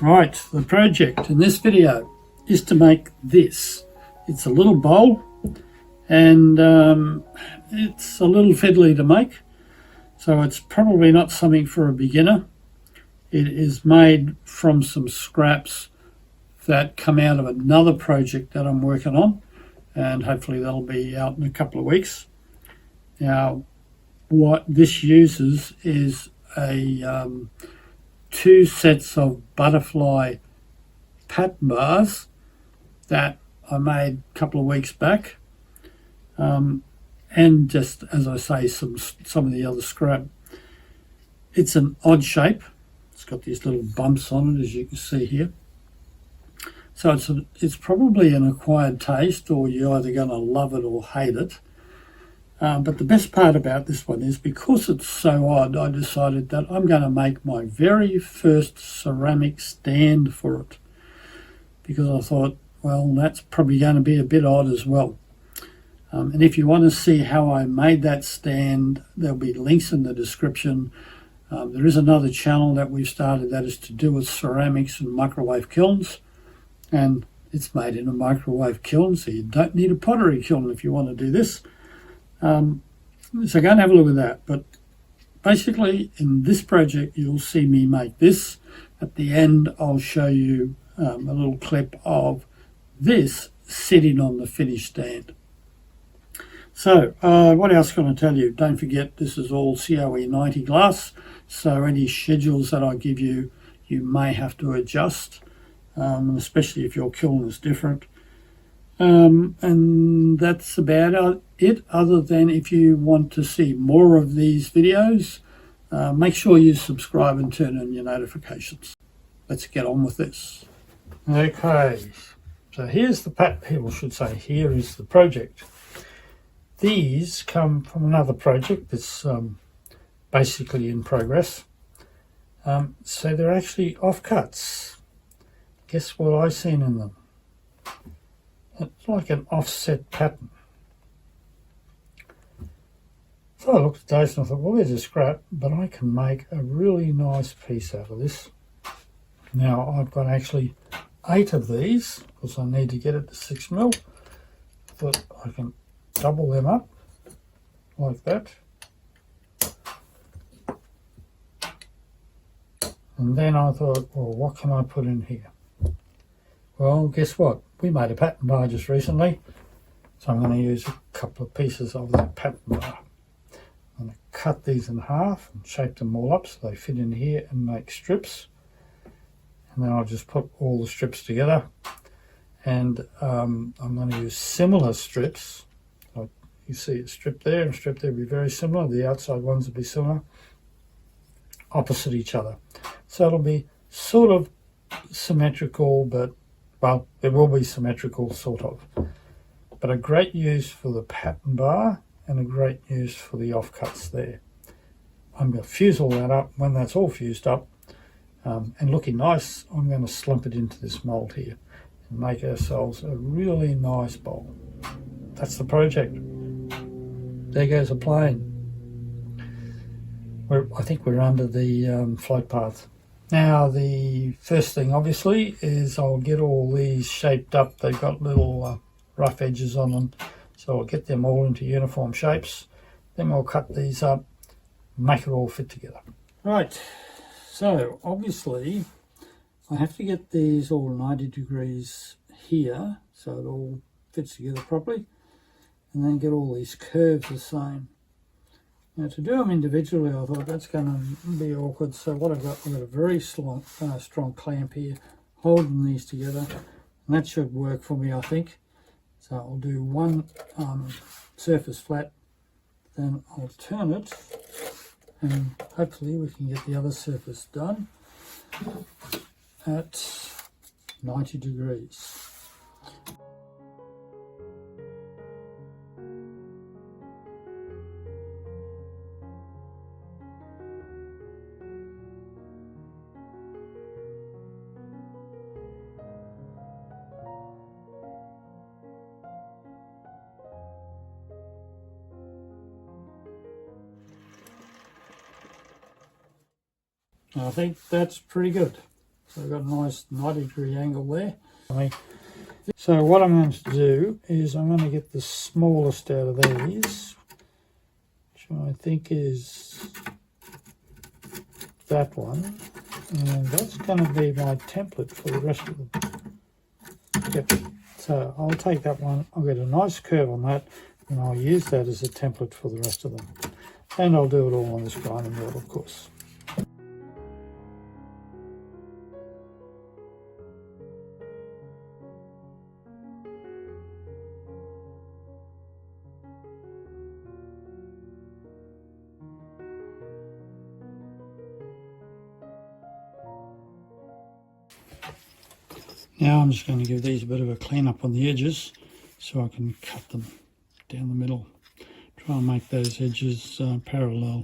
Right, the project in this video is to make this. It's a little bowl and it's a little fiddly to make, so it's probably not something for a beginner. It is made from some scraps that come out of another project that I'm working on, and hopefully that'll be out in a couple of weeks. Now, what this uses is a two sets of butterfly pattern bars that I made a couple of weeks back, and just as I say, some of the other scrap. It's an odd shape. It's got these little bumps on it, as you can see here. So it's probably an acquired taste, or you're either going to love it or hate it. But the best part about this one is, because it's so odd, I decided that I'm going to make my very first ceramic stand for it, because I thought, well, that's probably going to be a bit odd as well. And if you want to see how I made that stand, there'll be links in the description. There is another channel that we've started that is to do with ceramics and microwave kilns, and it's made in a microwave kiln, so you don't need a pottery kiln if you want to do this. So go and have a look at that. But basically in this project you'll see me make this. At the end I'll show you a little clip of this sitting on the finished stand. So what else can I tell you? Don't forget, this is all COE 90 glass, so any schedules that I give you, you may have to adjust, especially if your kiln is different. And that's about it, other than if you want to see more of these videos, make sure you subscribe and turn on your notifications. Let's get on with this. Okay, so here's the people should say here is the project. These come from another project that's basically in progress. So they're actually offcuts. Guess what I've seen in them? It's like an offset pattern. So I looked at those and I thought, well, there's a scrap, but I can make a really nice piece out of this. Now I've got actually 8 of these, because I need to get it to 6mm. But I can double them up like that. And then I thought, well, what can I put in here? Well, guess what? We made a pattern bar just recently, so I'm going to use a couple of pieces of that pattern bar. I'm going to cut these in half and shape them all up so they fit in here and make strips. And then I'll just put all the strips together. And I'm going to use similar strips. Like you see, a strip there and a strip there will be very similar. The outside ones will be similar, opposite each other. So it'll be sort of symmetrical, but well, it will be symmetrical, sort of. But a great use for the pattern bar and a great use for the offcuts there. I'm going to fuse all that up. When that's all fused up and looking nice, I'm going to slump it into this mold here and make ourselves a really nice bowl. That's the project. There goes a plane. I think we're under the float path. Now the first thing obviously is I'll get all these shaped up. They've got little rough edges on them, so I'll get them all into uniform shapes. Then we'll cut these up, make it all fit together. Right, so obviously I have to get these all 90 degrees here so it all fits together properly, and then get all these curves the same. Now to do them individually, I thought that's going to be awkward, so what I've got a very strong clamp here holding these together, and that should work for me, I think. So I'll do one surface flat, then I'll turn it, and hopefully we can get the other surface done at 90 degrees. I think that's pretty good. So I've got a nice 90-degree angle there. So what I'm going to do is I'm going to get the smallest out of these, which I think is that one. And that's going to be my template for the rest of them. Yep. So I'll take that one, I'll get a nice curve on that, and I'll use that as a template for the rest of them. And I'll do it all on this grinding wheel, of course. Now I'm just going to give these a bit of a clean up on the edges so I can cut them down the middle. Try and make those edges parallel.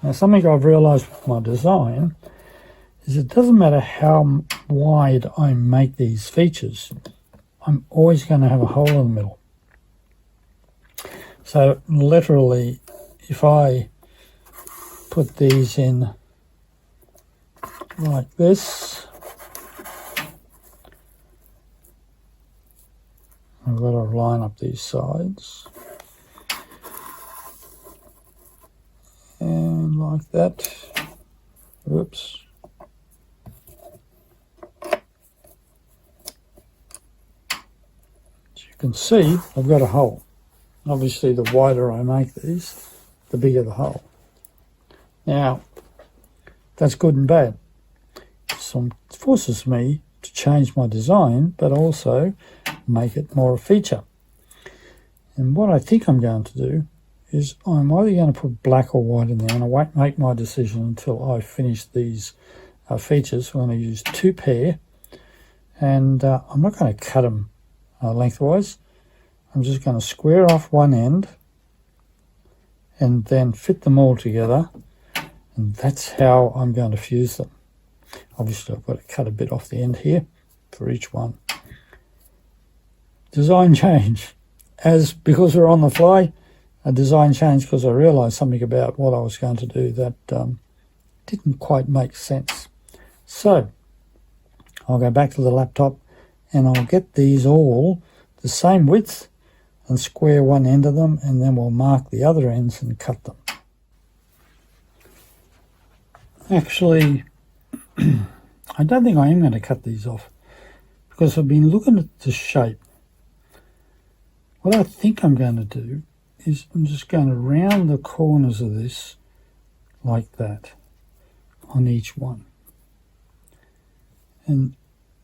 Now, something I've realised with my design is it doesn't matter how wide I make these features, I'm always going to have a hole in the middle. So literally, if I put these in like this, I've got to line up these sides. And like that. Oops. As you can see, I've got a hole. Obviously, the wider I make these, the bigger the hole. Now, that's good and bad. So it forces me to change my design, but also make it more a feature. And what I think I'm going to do is I'm either going to put black or white in there, and I won't make my decision until I finish these features. I'm going to use 2 pair, and I'm not going to cut them lengthwise. I'm just going to square off one end and then fit them all together, and that's how I'm going to fuse them. Obviously, I've got to cut a bit off the end here for each one. Design change. Because we're on the fly, a design change because I realised something about what I was going to do that didn't quite make sense. So I'll go back to the laptop and I'll get these all the same width and square one end of them, and then we'll mark the other ends and cut them. Actually, I don't think I am going to cut these off because I've been looking at the shape. What I think I'm going to do is I'm just going to round the corners of this like that on each one. And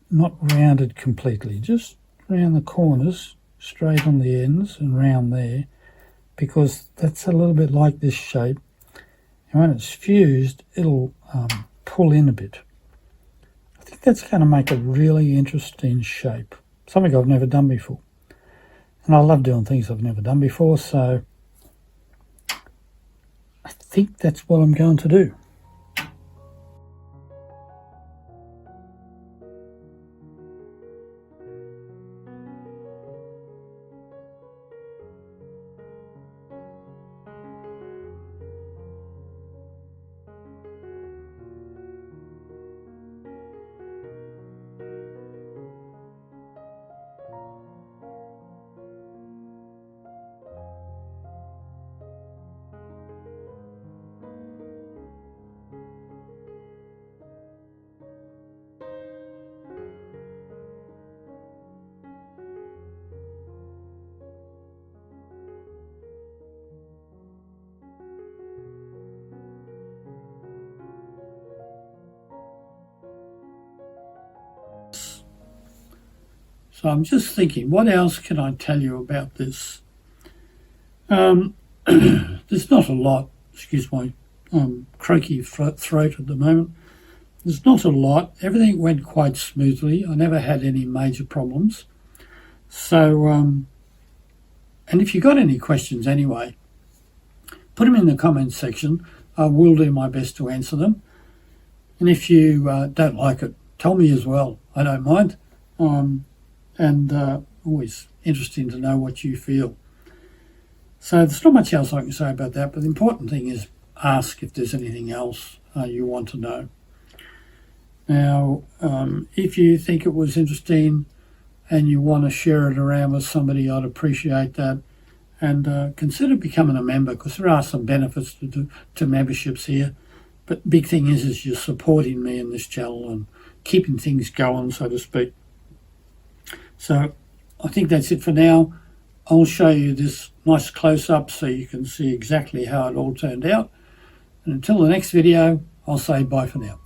not rounded completely, just round the corners, straight on the ends and round there, because that's a little bit like this shape. And when it's fused, it'll pull in a bit. I think that's going to make a really interesting shape, something I've never done before. And I love doing things I've never done before, so I think that's what I'm going to do. So I'm just thinking, what else can I tell you about this? There's not a lot, excuse my croaky throat at the moment. There's not a lot. Everything went quite smoothly. I never had any major problems. So, and if you've got any questions anyway, put them in the comments section. I will do my best to answer them. And if you don't like it, tell me as well. I don't mind. And always interesting to know what you feel. So there's not much else I can say about that, but the important thing is ask if there's anything else you want to know. Now, if you think it was interesting and you want to share it around with somebody, I'd appreciate that. And consider becoming a member, because there are some benefits to memberships here. But the big thing is you're supporting me in this channel and keeping things going, so to speak. So I think that's it for now. I'll show you this nice close-up so you can see exactly how it all turned out. And until the next video, I'll say bye for now.